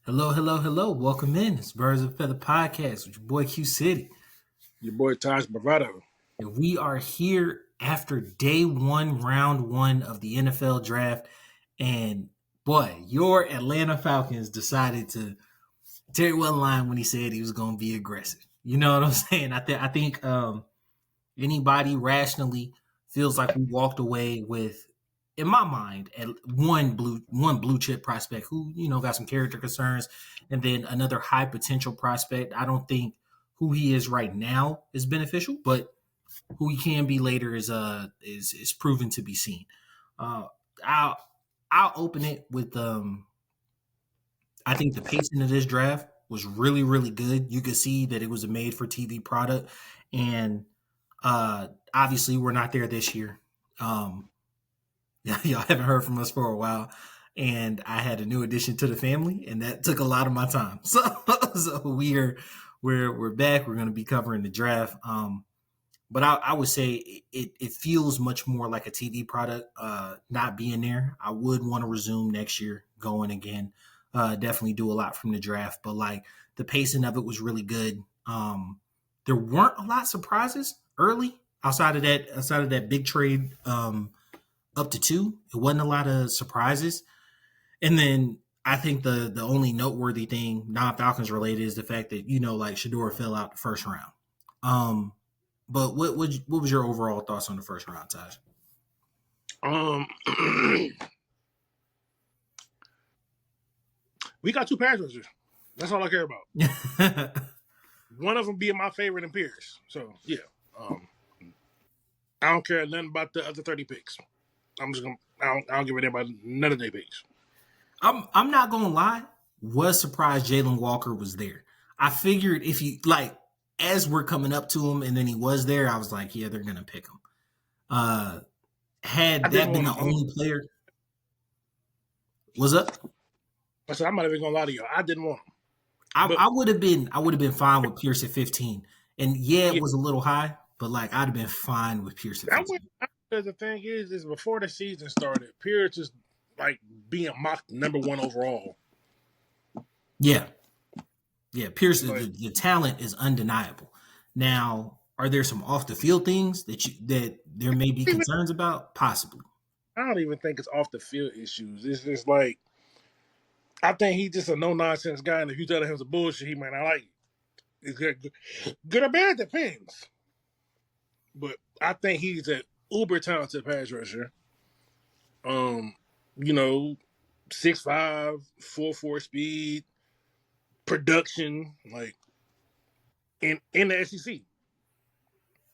Hello, hello, hello. Welcome in. It's Birds of Feather Podcast with your boy Q City. Your boy Taj Bravado. And we are here after day one, round one of the NFL draft. And boy, your Atlanta Falcons decided to Terry wasn't lying when he said he was going to be aggressive. You know what I'm saying? I think anybody rationally feels like we walked away with, in my mind, at one blue chip prospect who got some character concerns, and then another high potential prospect. I don't think who he is right now is beneficial, but who he can be later is proven to be seen. Uh, I'll I'll open it with I think the pacing of this draft was really, really good. You could see that it was a made for TV product. And obviously we're not there this year. Um, y'all haven't heard from us for a while. And I had a new addition to the family, and that took a lot of my time. So we're back. We're gonna be covering the draft. But I would say it feels much more like a TV product, not being there. I would want to resume next year, going again. Definitely do a lot from the draft, but like the pacing of it was really good. There weren't a lot of surprises early outside of that big trade up to two. It wasn't a lot of surprises. And then I think the only noteworthy thing, non-Falcons related, is the fact that like Shedeur fell out the first round. But what was your overall thoughts on the first round, Taj? We got two pass rushers. That's all I care about. One of them being my favorite in Pierce. So yeah, I don't care nothing about the other 30 picks. I'm just gonna. I don't give a damn about none of their picks. I'm not gonna lie. Was surprised Jalen Walker was there. I figured if you like, as we're coming up to him, and then he was there, I was like, yeah, they're gonna pick him. Had that been the only player, was up. I said I'm not even gonna lie to you. I didn't want him. I would have been fine with Pierce at 15, and it was a little high, but like I'd have been fine with Pierce at 15. Because the thing is before the season started, Pierce is like being mocked number one overall. Yeah. Pierce, the talent is undeniable. Now, are there some off the field things that there may be concerns about? Possibly. I don't even think it's off the field issues. It's just like I think he's just a no nonsense guy, and if you tell him some bullshit, he might not like it. It's good or bad depends. But I think he's an uber talented pass rusher. 6'5", 4.4 speed, production, like in the SEC.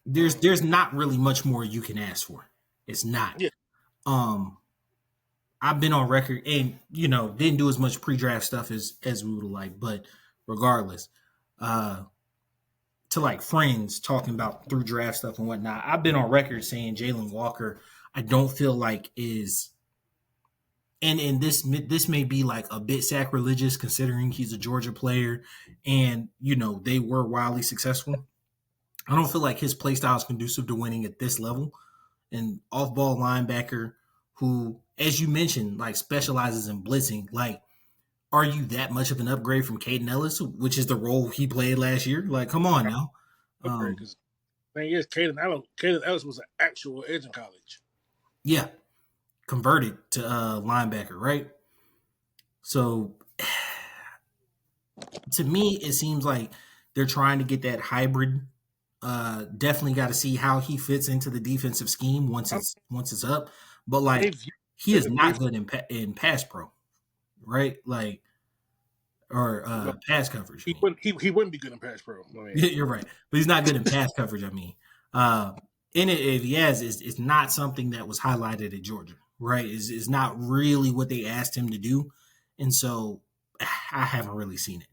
There's not really much more you can ask for. It's not. Yeah. I've been on record and didn't do as much pre-draft stuff as we would like, but regardless, to like friends talking about through draft stuff and whatnot, I've been on record saying Jalen Walker, I don't feel like is, and this may be like a bit sacrilegious considering he's a Georgia player and they were wildly successful. I don't feel like his play style is conducive to winning at this level. An off-ball linebacker who, as you mentioned, like specializes in blitzing. Like, are you that much of an upgrade from Caden Ellis, which is the role he played last year? Like, come on now. Because thing is, Caden Ellis was an actual edge in college. Yeah, converted to linebacker, right? So, to me, it seems like they're trying to get that hybrid. Definitely got to see how he fits into the defensive scheme once it's up. But like, he is not good in pass pro, right? Like, or pass coverage. He wouldn't be good in pass pro. You're right, but he's not good in pass coverage. I mean, in it, if he has, it's not something that was highlighted at Georgia, right? It's not really what they asked him to do, and so I haven't really seen it.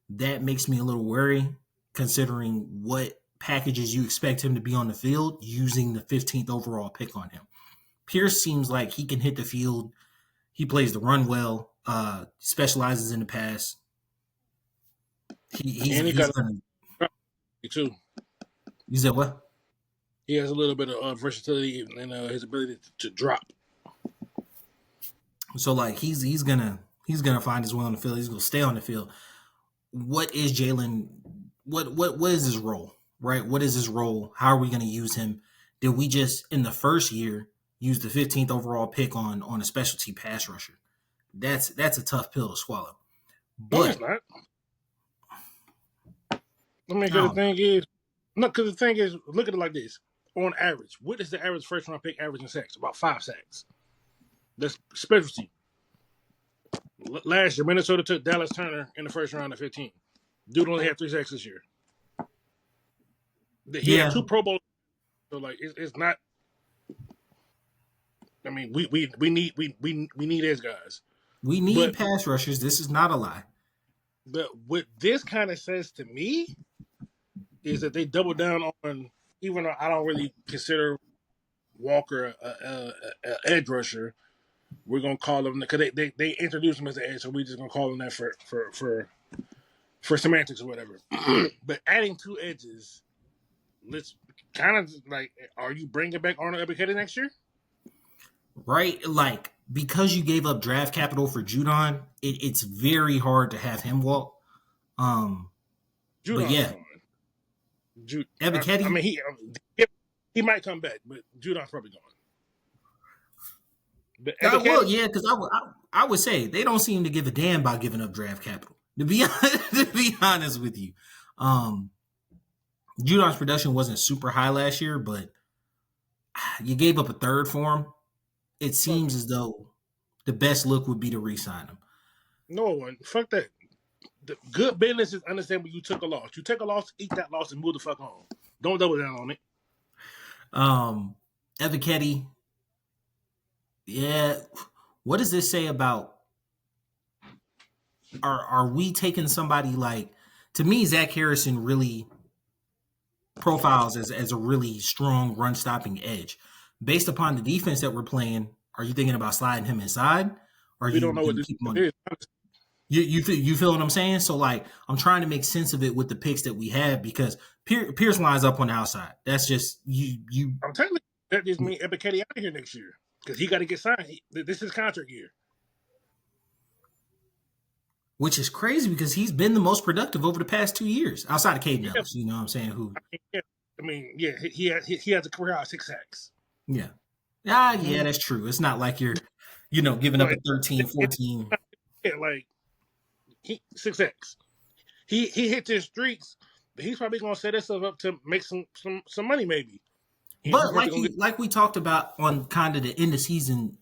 That makes me a little worried, considering what packages you expect him to be on the field using the 15th overall pick on him. Pierce seems like he can hit the field. He plays the run well, specializes in the pass. He's gonna, too. You said what? He has a little bit of versatility and his ability to drop. So like he's gonna He's gonna find his way on the field. He's gonna stay on the field. What is Jalen? What is his role? Right? What is his role? How are we gonna use him? Did we just in the first year use the 15th overall pick on a specialty pass rusher? That's a tough pill to swallow. No, But it's not. I mean, because the thing is, look at it like this. On average, what is the average first round pick average in sacks? About 5 sacks. That's specialty. Last year, Minnesota took Dallas Turner in the first round of 15. Dude only had 3 sacks this year. He had 2 Pro Bowls, so like it's not. I mean, we need those guys. We need pass rushers. This is not a lie. But what this kind of says to me is that they double down on, even though I don't really consider Walker a edge rusher, we're gonna call him, because they introduced him as an edge, so we're just gonna call him that for semantics or whatever. But adding 2 edges, let's kind of like, are you bringing back Arnold Ebiketie next year? Right, like, because you gave up draft capital for Judon, it's very hard to have him walk. But yeah, Ebiketie. I mean, he might come back, but Judon's probably gone. Well, yeah, because I would say they don't seem to give a damn about giving up draft capital. To be honest with you, Judon's production wasn't super high last year, but you gave up a third for him. It seems as though the best look would be to re-sign him. No one, fuck that. The good business is understand when you took a loss. You take a loss, eat that loss, and move the fuck on. Don't double down on it. Ebiketie. Yeah. What does this say about? Are we taking somebody like? To me, Zach Harrison really profiles as a really strong run stopping edge. Based upon the defense that we're playing, are you thinking about sliding him inside? Or we don't know what this is. You feel what I'm saying? So like, I'm trying to make sense of it with the picks that we have, because Pierce lines up on the outside. That's just you. I'm telling you, that just means Ebiketie out of here next year, because he got to get signed. This is contract year. Which is crazy, because he's been the most productive over the past 2 years, outside of Caden Ellis. You know what I'm saying? He has a career out of 6 sacks. Yeah. Yeah, that's true. It's not like you're, giving up a 13, 14. Yeah, like 6 sacks. He hit his streaks, but he's probably gonna set himself up to make some money, maybe. But like we talked about on kind of the end of season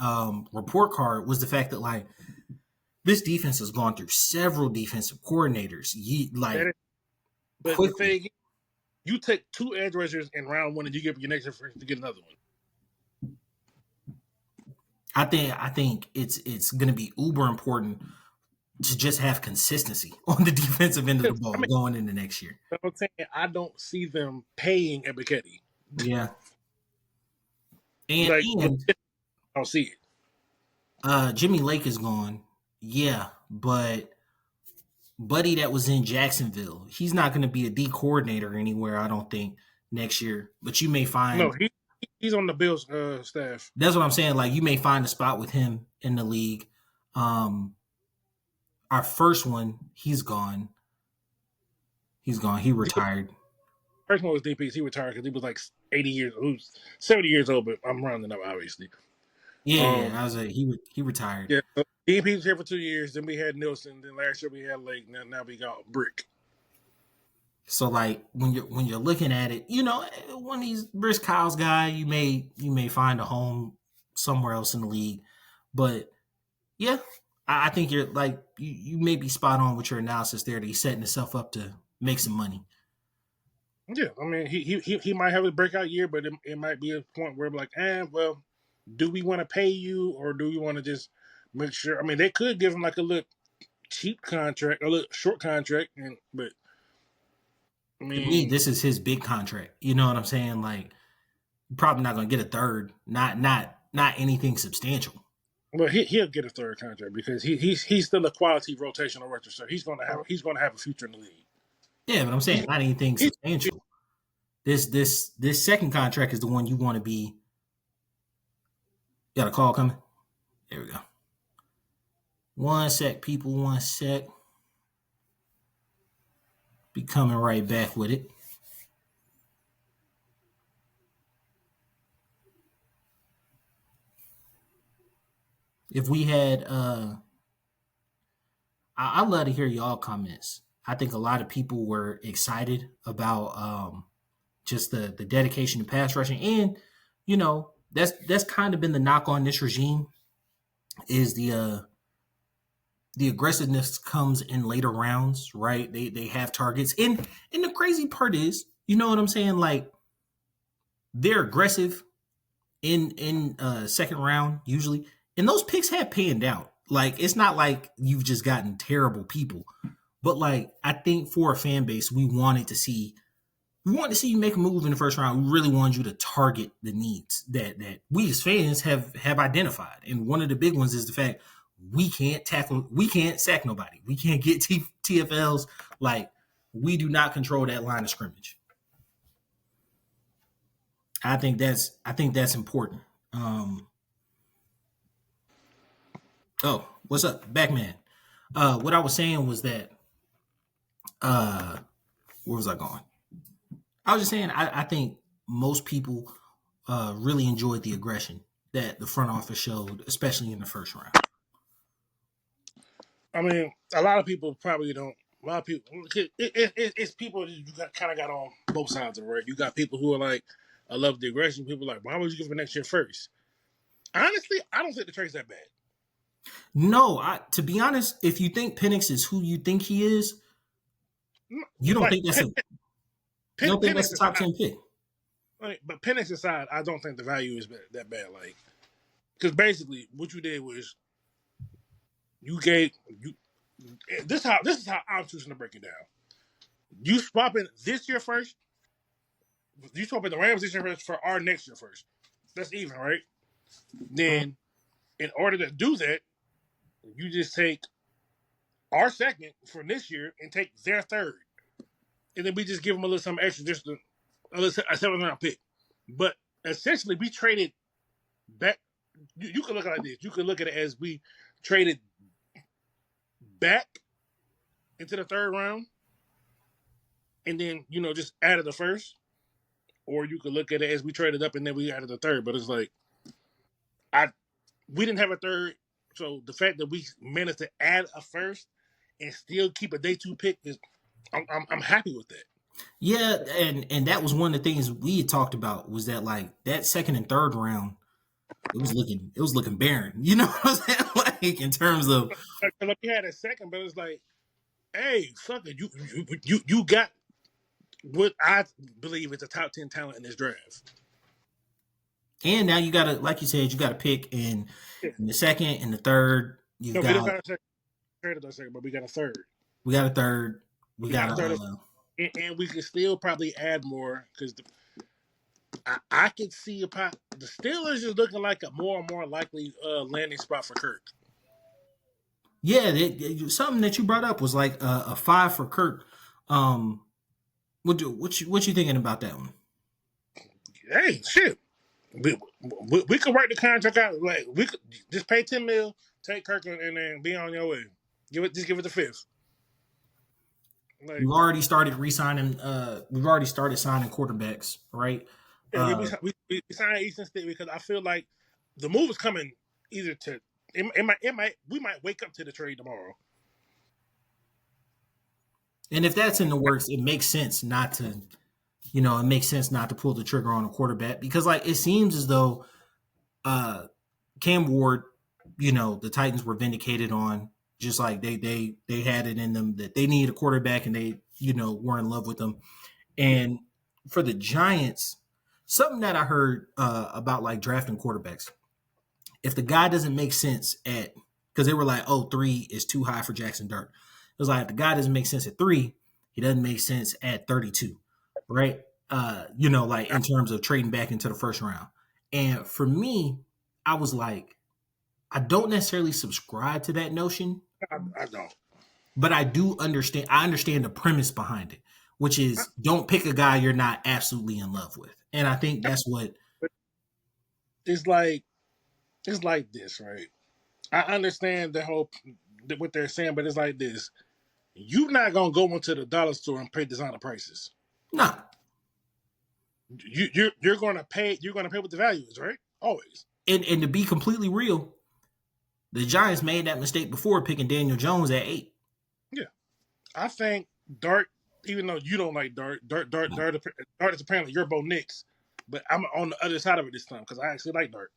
report card, was the fact that like this defense has gone through several defensive coordinators. But the thing, you take 2 edge rushers in round 1 and you give your next first to get another one. I think it's going to be uber important to just have consistency on the defensive end of the ball going into next year. I'm saying I don't see them paying Ebiketie. Yeah, and I don't see it. Jimmy Lake is gone. Yeah, but Buddy that was in Jacksonville, he's not going to be a D coordinator anywhere, I don't think, next year. But you may find... No, he's on the Bills staff. That's what I'm saying. Like, you may find a spot with him in the league. Our first one, he's gone. He retired. First one was DPs. He retired because he was like 80 years old. He was 70 years old, but I'm rounding up, obviously. Yeah, I was like, he retired. Yeah, DP was here for 2 years. Then we had Nielsen. Then last year we had Lake. Now we got Brick. So like when you're looking at it, one of these Brisk Kyle's guy, you may find a home somewhere else in the league. But yeah, I think you're like you may be spot on with your analysis there, that he's setting himself up to make some money. Yeah, I mean he might have a breakout year, but it might be a point where we're like, well, do we want to pay you, or do we want to just make sure? I mean, they could give him like a little cheap contract, a little short contract, but I mean, to me, this is his big contract. You know what I'm saying? Like, probably not going to get a third, not anything substantial. Well, he'll get a third contract because he's still a quality rotational rusher, so he's going to have a future in the league. Yeah, but I'm saying not anything substantial. This second contract is the one you want to be. Got a call coming? There we go. One sec, people. One sec. Be coming right back with it. If we had, I'd love to hear y'all comments. I think a lot of people were excited about just the dedication to pass rushing, and that's kind of been the knock on this regime is the aggressiveness comes in later rounds, right? They have targets, and the crazy part is, you know what I'm saying? Like they're aggressive in second round usually, and those picks have panned out. Like it's not like you've just gotten terrible people, but like I think for a fan base, we want to see you make a move in the first round. We really want you to target the needs that we as fans have identified, and one of the big ones is the fact we can't sack nobody, we can't get TFLs. Like we do not control that line of scrimmage. I think that's important. Oh, what's up, Backman? What I was saying was that where was I going? I was just saying I think most people really enjoyed the aggression that the front office showed, especially in the first round. I mean, a lot of people probably don't. A lot of people, it's people you kind of got on both sides of it, right? You got people who are like, I love the aggression. People are like, why would you give him next year first? Honestly, I don't think the trade's that bad. No, to be honest, if you think Penix is who you think he is, you don't Like, think that's a you don't think that's Penix a top aside, 10 pick. but Penix aside, I don't think the value is that bad. Like, because basically what you did was you gave you this is how I'm choosing to break it down. You swapping this year first. You swapping the Rams this year first for our next year first. That's even, right? Then, in order to do that, you just take our second for this year and take their third, and then we just give them a little something extra, just a 7th round pick. But essentially, we traded back. You can look at it like this. You can look at it as we traded back into the third round, and then just added the first. Or you could look at it as we traded up and then we added the third. But it's like we didn't have a third, so the fact that we managed to add a first and still keep a day 2 pick is I'm happy with that. Yeah, and that was one of the things we had talked about was that like that second and third round, it was looking barren. You know what I'm saying? Like in terms of Like, we had a second, but it's like, hey, fuck it, you got what I believe is a top 10 talent in this draft. and now you gotta, like you said, you gotta pick in the second and the third. You've No, we don't got got a second, traded a second, but we got a third. we got a third. We We got got a third, and we can still probably add more because I could see the Steelers is looking like a more and more likely landing spot for Kirk. yeah. Something that you brought up was like a 5 for Kirk. What you thinking about that one? Hey, shit. We could work the contract out. Like we could just pay 10 mil, take Kirkland, and then be on your way. Just give it the fifth. Like, We've already started re-signing. We've already started signing quarterbacks, right? yeah, we signed Easton Stick because I feel like the move is coming either to we might wake up to the trade tomorrow. And if that's in the works, it makes sense not to, it makes sense not to pull the trigger on a quarterback because like it seems as though Cam Ward, the Titans were vindicated on, just like they had it in them that they need a quarterback and they, were in love with them. And for the Giants, something that I heard about like drafting quarterbacks, if the guy doesn't make sense because they were like, oh, 3 is too high for Jackson Dart. It was like, if the guy doesn't make sense at 3, he doesn't make sense at 32, right? Like in terms of trading back into the first round. And for me, I was like, I don't necessarily subscribe to that notion. I don't. But I do understand. I understand the premise behind it, which is don't pick a guy you're not absolutely in love with. And I think that's what it's like this, right? I understand the whole what they're saying, but it's like this: you're not gonna go into the dollar store and pay designer prices. Nah. You're gonna pay. You're gonna pay what the value is, right? Always. And to be completely real, the Giants made that mistake before picking Daniel Jones at 8. Yeah, I think Dart. Even though you don't like Dart is apparently your Bo Nix, but I'm on the other side of it this time because I actually like Dart.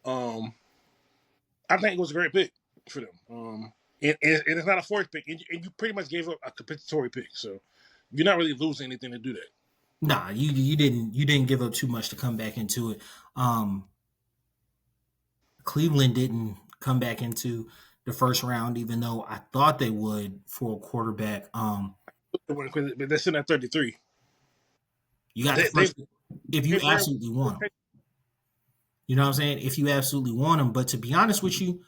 I think it was a great pick for them. And it's not a fourth pick, and you pretty much gave up a compensatory pick, so you're not really losing anything to do that. Nah, you didn't give up too much to come back into it. Cleveland didn't come back into the first round, even though I thought they would for a quarterback. But they're sitting at 33. You got the first, if you absolutely want them. You know what I'm saying? If you absolutely want them. But to be honest with you,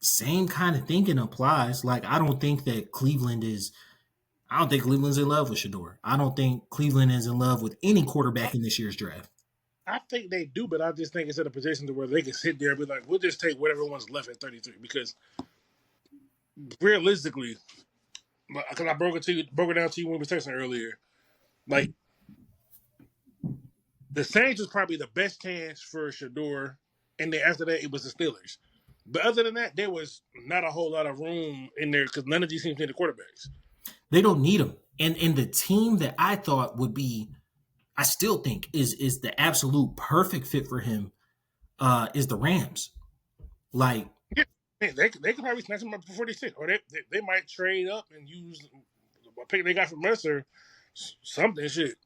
same kind of thinking applies. Like, I don't think Cleveland's in love with Shedeur. I don't think Cleveland is in love with any quarterback in this year's draft. I think they do, but I just think it's in a position to where they can sit there and be like, we'll just take whatever one's left at 33. Because realistically, because I broke it down to you when we were texting earlier, like, the Saints was probably the best chance for Shedeur, and then after that, it was the Steelers. But other than that, there was not a whole lot of room in there because none of these teams need the quarterbacks. They don't need them. And the team that I thought would be, I still think is the absolute perfect fit for him is the Rams. Like, yeah, they could probably snatch him up for 46, or they might trade up and use a pick they got from us or something. Shit.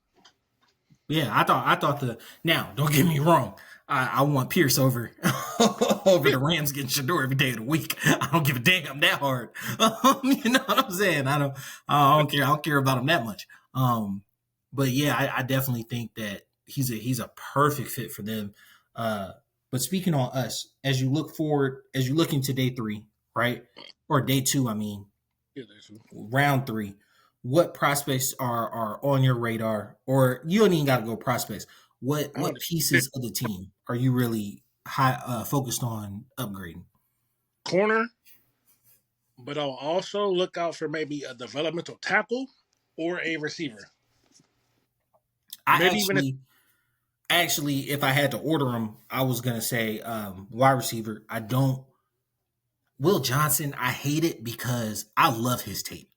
Yeah, I thought now. Don't get me wrong. I want Pierce over the Rams getting Shedeur every day of the week. I don't give a damn that hard. You know what I'm saying? I don't care. I don't care about him that much. But yeah, I definitely think that he's a perfect fit for them. But speaking on us, as you look into day 3, right, or day 2, I mean, yeah, day 2, round 3. What prospects are on your radar, or you don't even got to go prospects? What pieces of the team are you really focused on upgrading? Corner, but I'll also look out for maybe a developmental tackle or a receiver. Actually, if I had to order them, I was gonna say wide receiver. Will Johnson, I hate it because I love his tape.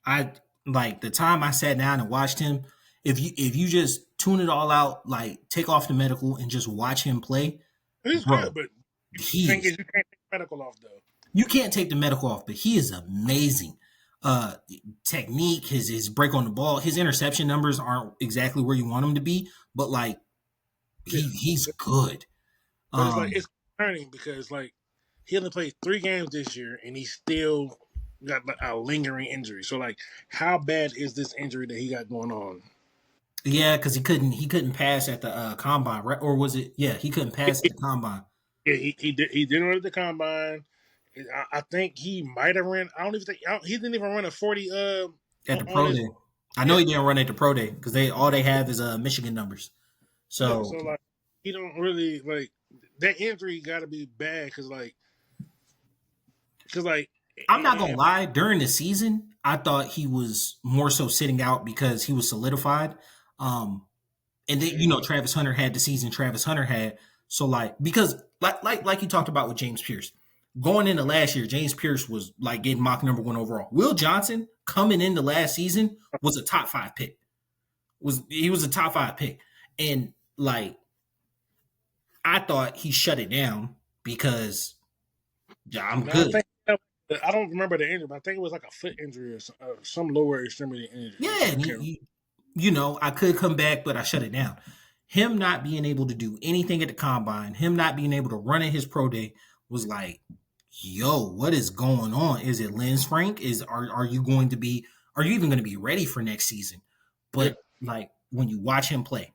I like the time I sat down and watched him. If you just tune it all out, like take off the medical and just watch him play, he's good. But the thing is, you can't take the medical off though. You can't take the medical off, but he is amazing. Technique, his break on the ball, his interception numbers aren't exactly where you want them to be, but like he's good. But it's concerning because like he only played 3 games this year and he still got a lingering injury. So like, how bad is this injury that he got going on? Yeah, because he couldn't pass at the combine, right? Or was it? Yeah, he couldn't pass at the combine. Yeah, he didn't run at the combine. I think he might have ran. I don't even think he didn't even run a 40 at the pro day. I know he didn't run at the pro day because all they have is Michigan numbers. So like he don't really like that injury. Got to be bad because I'm not gonna lie. During the season, I thought he was more so sitting out because he was solidified. And then Travis Hunter had the season Travis Hunter had. So because you talked about with James Pierce. Going into last year, James Pierce was like getting mock number 1 overall. Will Johnson coming into last season was a top 5 pick. He was a top 5 pick. And like I thought he shut it down because I'm good. I don't remember the injury, but I think it was like a foot injury or some lower extremity injury. Yeah, I could come back, but I shut it down. Him not being able to do anything at the combine, him not being able to run at his pro day was like, yo, what is going on? Is it Lynn Frank? Are you even going to be ready for next season? But like when you watch him play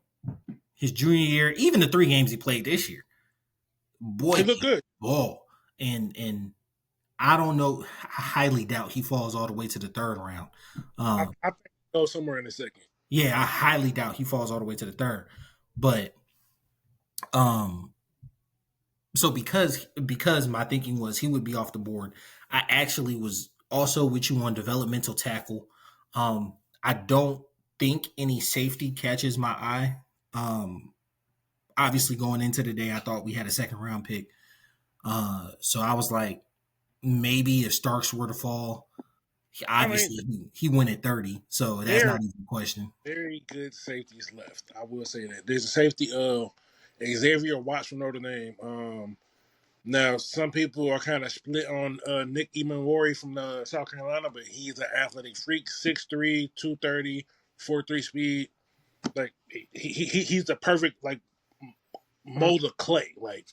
his junior year, even the 3 games he played this year, boy, he looked good. Ball. And I don't know. I highly doubt he falls all the way to the 3rd round. I think he'll go somewhere in the 2nd. Yeah, I highly doubt he falls all the way to the 3rd. But So because my thinking was he would be off the board, I actually was also with you on developmental tackle. I don't think any safety catches my eye. Obviously going into the day, I thought we had a second round pick. So I was like, maybe if Starks were to fall, I mean, obviously he went at 30, so that's there not are even a question. very good safeties left. I will say that. There's a safety of Xavier Watts from Notre Dame. Now, some people are kind of split on Nick Emanwari from South Carolina, but he's an athletic freak, 6'3", 230, 4.3 speed. Like he's the perfect like mold of clay. Like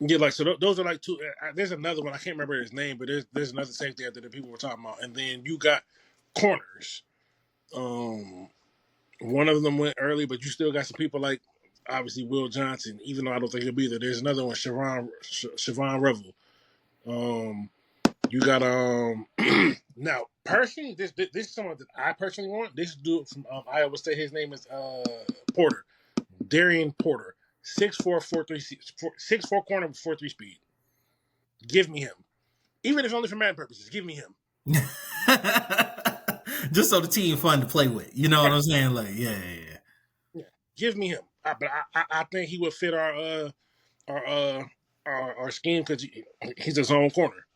yeah, like so those are like two. There's another one I can't remember his name, but there's another safety out there that people were talking about, and then you got corners. One of them went early, but you still got some people like obviously Will Johnson, even though I don't think he'll be there. There's another one, Siobhan Revel. You got now personally, this is someone that I personally want. This dude from Iowa State. His name is Porter, Darian Porter, 6'4", 6'4" corner with 4.3 speed. Give me him, even if only for Madden purposes. Give me him. Just so the team fun to play with. You know what I'm saying? Like, yeah. Give me him. But I think he would fit our scheme because he's his own corner.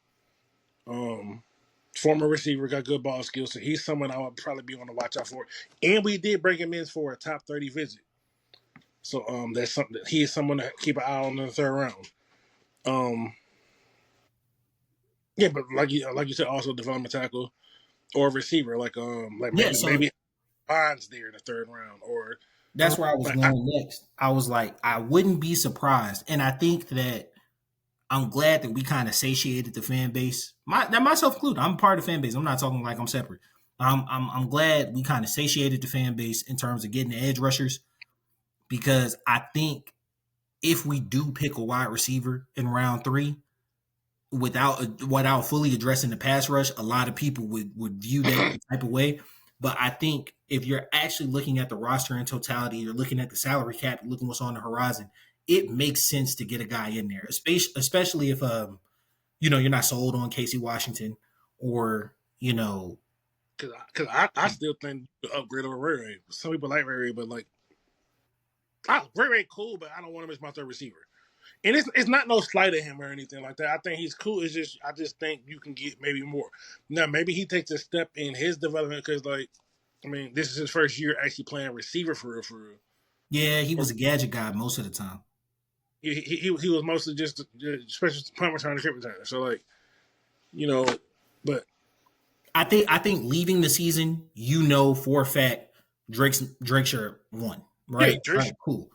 Former receiver, got good ball skills, so he's someone I would probably be on the watch out for. And we did bring him in for a top 30 visit. So that's something that he is someone to keep an eye on in the third round. Yeah, but like you said, also development tackle or receiver, maybe Bonds there in the third round, or that's where I was going next. I was like, I wouldn't be surprised, and I think that I'm glad that we kind of satiated the fan base. Myself included, I'm part of the fan base. I'm not talking like I'm separate. I'm glad we kind of satiated the fan base in terms of getting the edge rushers, because I think if we do pick a wide receiver in round 3 without fully addressing the pass rush, a lot of people would view that type of way. But I think if you're actually looking at the roster in totality, you're looking at the salary cap, looking what's on the horizon, it makes sense to get a guy in there, especially if you're not sold on Casey Washington, or because I still think the upgrade over Ray Ray. Some people like Ray Ray, but like Ray Ray cool, but I don't want him as my third receiver. And it's not no slight at him or anything like that. I think he's cool. It's just I just think you can get maybe more. Now maybe he takes a step in his development because this is his first year actually playing receiver for real. Yeah, he was a gadget guy most of the time. He was mostly just special punt return and kick return. So but I think leaving the season, for a fact Drake's shirt won, right? Yeah, right, cool.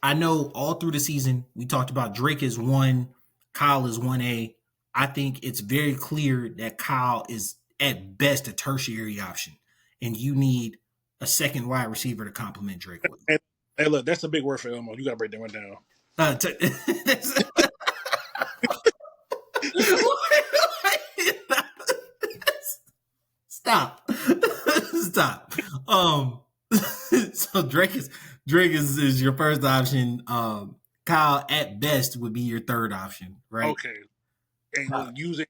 I know all through the season we talked about Drake is 1, Kyle is 1A. I think it's very clear that Kyle is at best a tertiary option, and you need a second wide receiver to complement Drake with. Hey, look, that's a big word for Elmo. You got to break that one down. Stop. So Drake is your first option. Kyle at best would be your third option, right? Okay. And using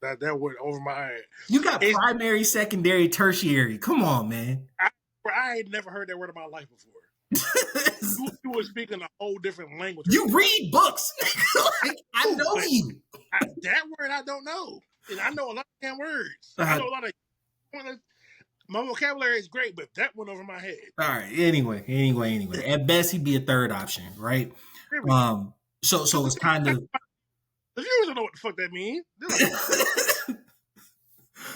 that word over my head. You got primary, secondary, tertiary. Come on, man. I had never heard that word in my life before. You were speaking a whole different language. You read books. I know you. That word I don't know. And I know a lot of damn words. I know a lot of. My vocabulary is great, but that went over my head. All right. Anyway. At best, he'd be a third option, right? So it's kind of. The viewers don't know what the fuck that means.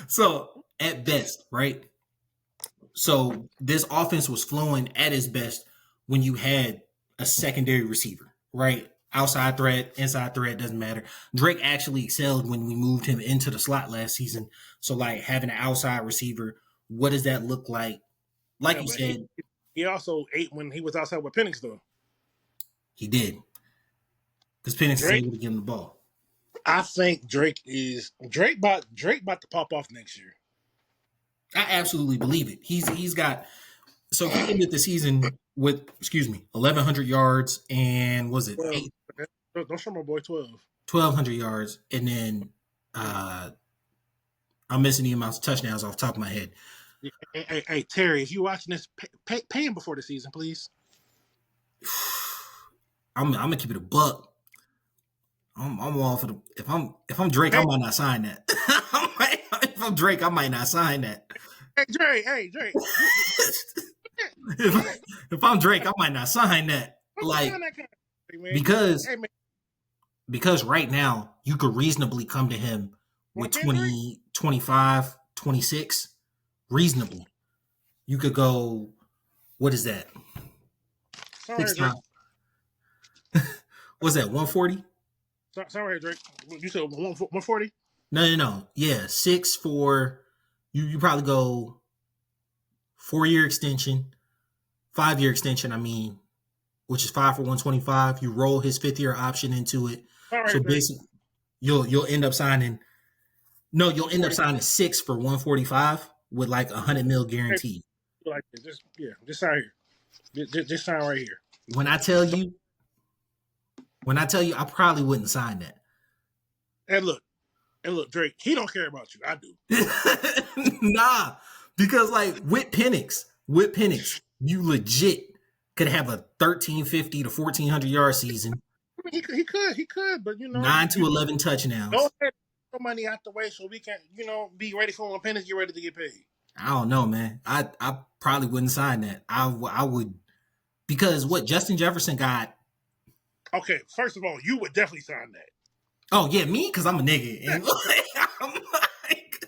So at best, right? So this offense was flowing at its best when you had a secondary receiver, right? Outside threat, inside threat, doesn't matter. Drake actually excelled when we moved him into the slot last season. So like having an outside receiver, what does that look like? Like you said, he also ate when he was outside with Penix, though. He did, because Penix was able to give him the ball. I think Drake about to pop off next year. I absolutely believe it. He's got. So he ended the season with 1,100 yards and was it 12. Don't show my boy 12. 1,200 yards, and then I'm missing the amounts of touchdowns off the top of my head. Hey, Terry, if you're watching this, pay him before the season, please. I'm gonna keep it a buck. I'm all for the. If I'm Drake, I might not sign that. If I'm Drake, I might not sign that. Hey, Drake. if I'm Drake, I might not sign that. Like because right now you could reasonably come to him with 20, 25, 26. Reasonably. You could go, what is that? What's that, 140? Sorry, Drake. You said 140? No. Yeah, 6 for, you probably go 4-year extension, 5-year extension, which is 5 for 125. You roll his 5th-year option into it. Right, so basically, you'll end up signing, you'll end up signing 6 for 145 with like $100 million guaranteed. Like just sign here. Just sign right here. When I tell you, I probably wouldn't sign that. And look, Drake, he don't care about you. I do. Nah, because like with Penix, you legit could have a 1,350 to 1,400 yard season. He could, but 9 to 11 touchdowns. Don't take money out the way so we can, be ready for when Penix get ready to get paid. I don't know, man. I probably wouldn't sign that. I would, because what Justin Jefferson got. Okay, first of all, you would definitely sign that. Oh yeah, me, because I'm a nigga. And I'm like,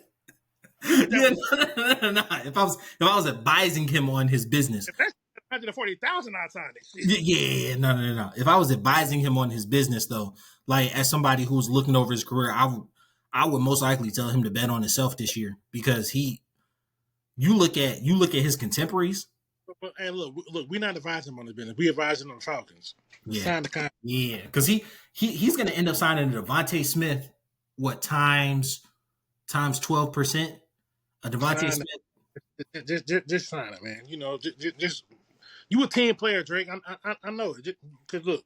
no. If I was advising him on his business, if that's 140,000, I'd sign it. Yeah, no. If I was advising him on his business, though, like as somebody who's looking over his career, I would most likely tell him to bet on himself this year because you look at his contemporaries. And look, we're not advising him on his business. We advising on the Falcons. Yeah, sign the contract. Yeah, because he's going to end up signing DeVonta Smith. What times 12%? A DeVonta Smith. Just sign it, man. Just you a team player, Drake. I know it. Because look,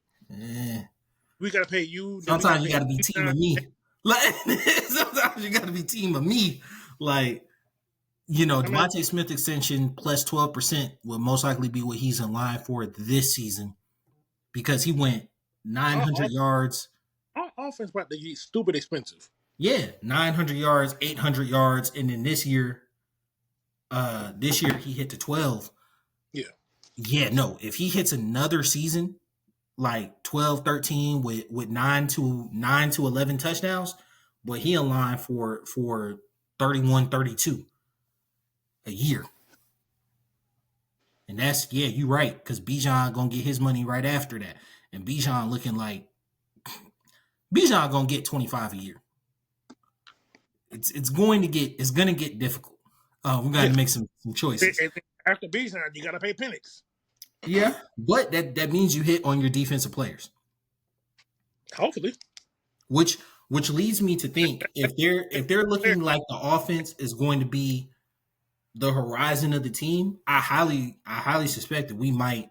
we gotta pay you. Sometimes you gotta be team of me. Sometimes you gotta be team of me. Like, DeVonta Smith extension plus 12% will most likely be what he's in line for this season because he went 900 yards. Our offense about to get stupid expensive. Yeah, 900 yards, 800 yards, and then this year he hit the 12. Yeah, no. If he hits another season like 12, 13 with 9 to 11 touchdowns, but he in line for 31, 32 a year. And that's, you're right, because Bijan gonna get his money right after that. And Bijan looking like Bijan gonna get 25 a year. It's gonna get difficult. We gotta make some choices. After Bijan, you gotta pay Penix. Yeah, but that means you hit on your defensive players. Hopefully. Which leads me to think if they're looking like the offense is going to be the horizon of the team, I highly suspect that we might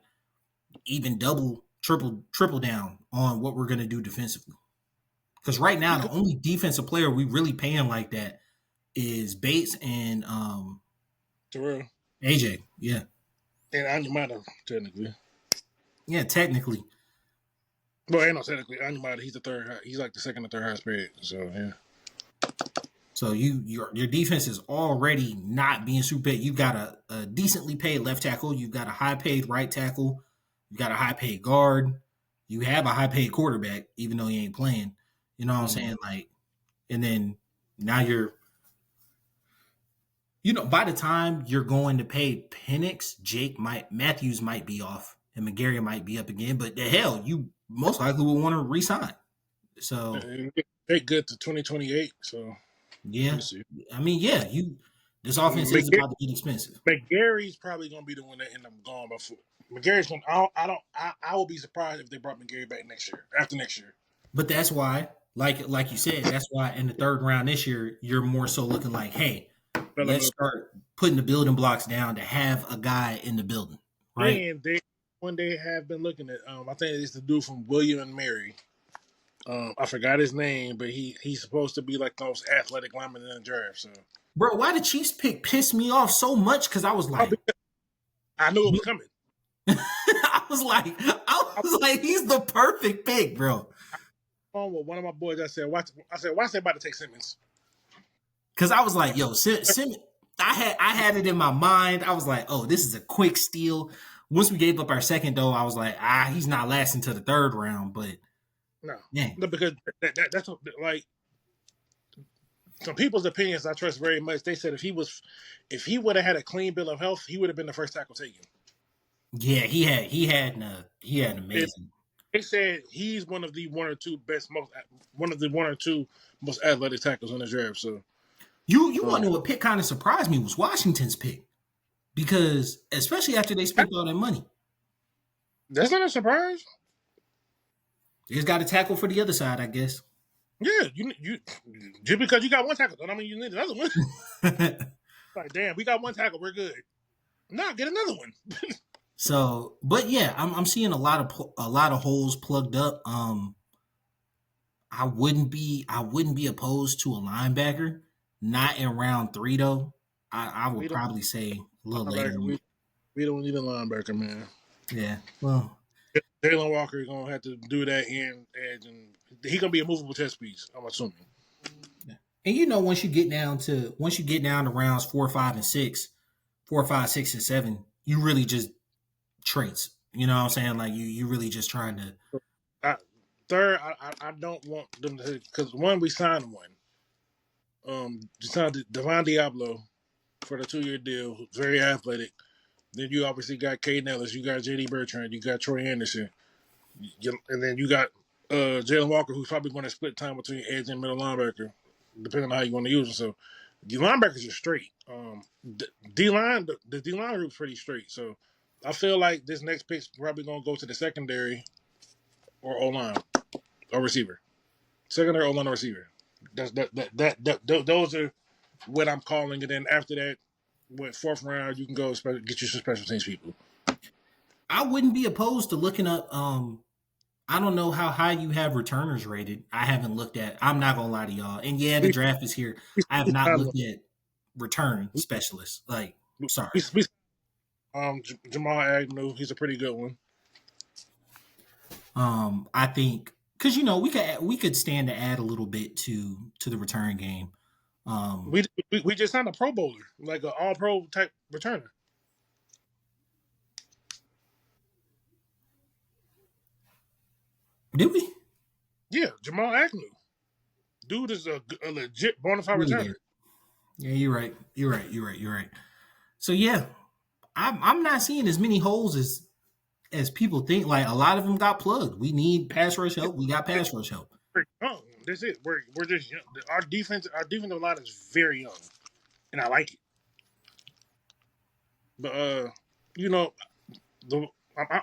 even double, triple down on what we're going to do defensively. Because right now, the only defensive player we really paying like that is Bates and Terrell. AJ, yeah. And Anyamata, technically. Yeah, technically. Well, ain't no technically. Anyamata, he's like the second or third highest paid. So, yeah. So your defense is already not being super paid. You've got a decently paid left tackle. You've got a high paid right tackle. You've got a high paid guard. You have a high paid quarterback, even though he ain't playing. You know what I'm saying? Like, and then now you're, by the time you're going to pay Penix, Matthews might be off and McGarry might be up again. But the hell, you most likely will want to re-sign. So they good to 2028. So. Yeah, this offense is about to get expensive. McGarry's probably going to be the one that end up going before. McGarry's going. I will be surprised if they brought McGarry back after next year. But that's why, like you said, that's why in the third round this year, you're more so looking like, hey, let's start putting the building blocks down to have a guy in the building, right? And one they have been looking at. I think it's the dude from William and Mary. I forgot his name, but he's supposed to be like the most athletic lineman in the draft. So, Bro, why the Chiefs pick pissed me off so much? Because I was like, I knew it was coming. I was like, he's the perfect pick, bro. With one of my boys, I said, why they about to take Simmons? Because I was like, yo, Simmons. I had it in my mind. I was like, oh, this is a quick steal. Once we gave up our second, though, I was like, he's not lasting to the third round. But no, yeah, because that's like some people's opinions I trust very much. They said if he would have had a clean bill of health, he would have been the first tackle taken. Yeah, he had an amazing. They said he's one of the one or two most athletic tackles in the draft. So you want to know what pick kind of surprised me was Washington's pick, because especially after they spent all that money. That's not a surprise. They just got a tackle for the other side, I guess. Yeah, you just because you got one tackle, don't mean you need another one. Like, damn, we got one tackle, we're good. Nah, get another one. So, but yeah, I'm seeing a lot of holes plugged up. I wouldn't be opposed to a linebacker, not in round 3 though. I would probably say a little later. We don't need a linebacker, man. Yeah, well, Jalen Walker is gonna have to do that in edge, and he's gonna be a movable chess piece, I'm assuming. Yeah. And once you get down to rounds 4, 5, and 6, 4, 5, 6, and 7, you really just traits. You know what I'm saying? Like you really just trying to. Third, I don't want them to, because one, we signed one. Signed Devon Diablo for the 2-year deal, who's very athletic. Then you obviously got Caden Ellis, you got J.D. Bertrand, you got Troy Anderson, and then you got Jalen Walker, who's probably going to split time between edge and middle linebacker, depending on how you want to use them. So the linebackers are straight. The D-line group's pretty straight. So I feel like this next pick's probably going to go to the secondary or O-line or receiver. Secondary, O-line, or receiver. Those are what I'm calling. And then after that, with 4th round, you can go get you some special teams people. I wouldn't be opposed to looking up. I don't know how high you have returners rated. I haven't looked at. I'm not gonna lie to y'all. And yeah, the draft is here. I have not looked at return specialists. Like, sorry. Jamal Agnew, he's a pretty good one. I think because we could stand to add a little bit to the return game. We just signed a Pro Bowler, like an All-Pro type returner. Did we? Yeah, Jamal Agnew. Dude is a legit bona fide returner. Yeah, you're right. So yeah, I'm not seeing as many holes as people think. Like, a lot of them got plugged. We need pass rush help. We got pass rush help. Oh, that's it. We're just young. Our defensive line is very young, and I like it. But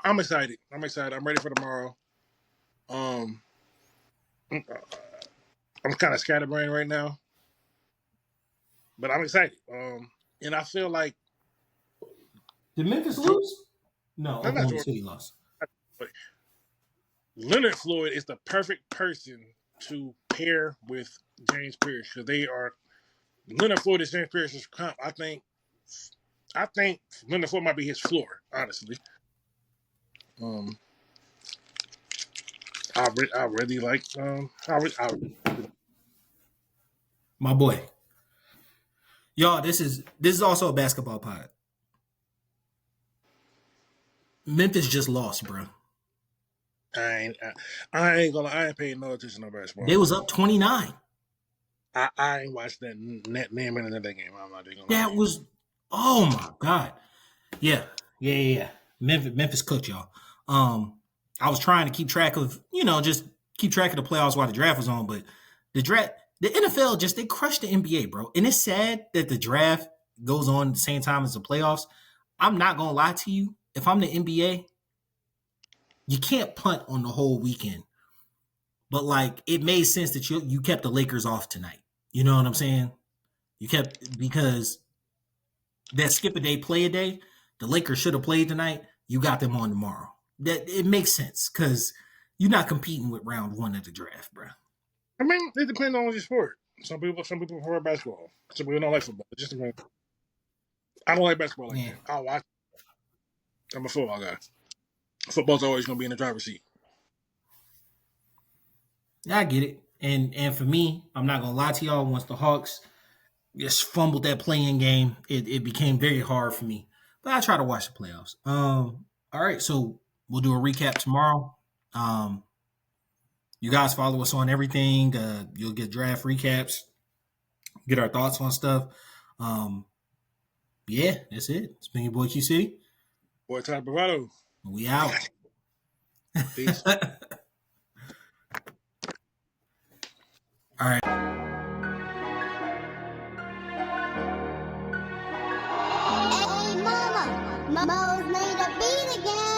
I'm excited. I'm ready for tomorrow. I'm kind of scatterbrained right now, but I'm excited. And I feel like, did Memphis lose? No, Oklahoma City lost. Leonard Floyd is the perfect person to pair with James Pierce, because Leonard Floyd is James Pierce's comp. I think Leonard Floyd might be his floor, honestly. I really like my boy. Y'all, this is also a basketball pod. Memphis just lost, bro. I ain't paying no attention to basketball. They was up 29. I ain't watched that name in that game. I'm not gonna. That was, oh my god. Yeah. Memphis cooked y'all. I was trying to keep track of, just keep track of the playoffs while the draft was on, but the NFL they crushed the NBA, bro. And it's sad that the draft goes on at the same time as the playoffs. I'm not gonna lie to you. If I'm the NBA, you can't punt on the whole weekend. But like, it made sense that you kept the Lakers off tonight. You know what I'm saying? Because that skip a day, play a day, the Lakers should have played tonight. you got them on tomorrow. That it makes sense because you're not competing with round 1 of the draft, bro. I mean, it depends on your sport. Some people prefer basketball. Some people don't like football. It just depends. I don't like basketball like that. I'll watch. I'm a football guy. Football's always going to be in the driver's seat. Yeah, I get it. And for me, I'm not gonna lie to y'all. Once the Hawks just fumbled that playing game, it became very hard for me. But I try to watch the playoffs. All right, so we'll do a recap tomorrow. You guys follow us on everything. You'll get draft recaps, get our thoughts on stuff. Yeah, that's it. It's been your boy QC. Boy, Ty Bravado. We out. Peace. All right. Hey, mama, Mo's made a beat again.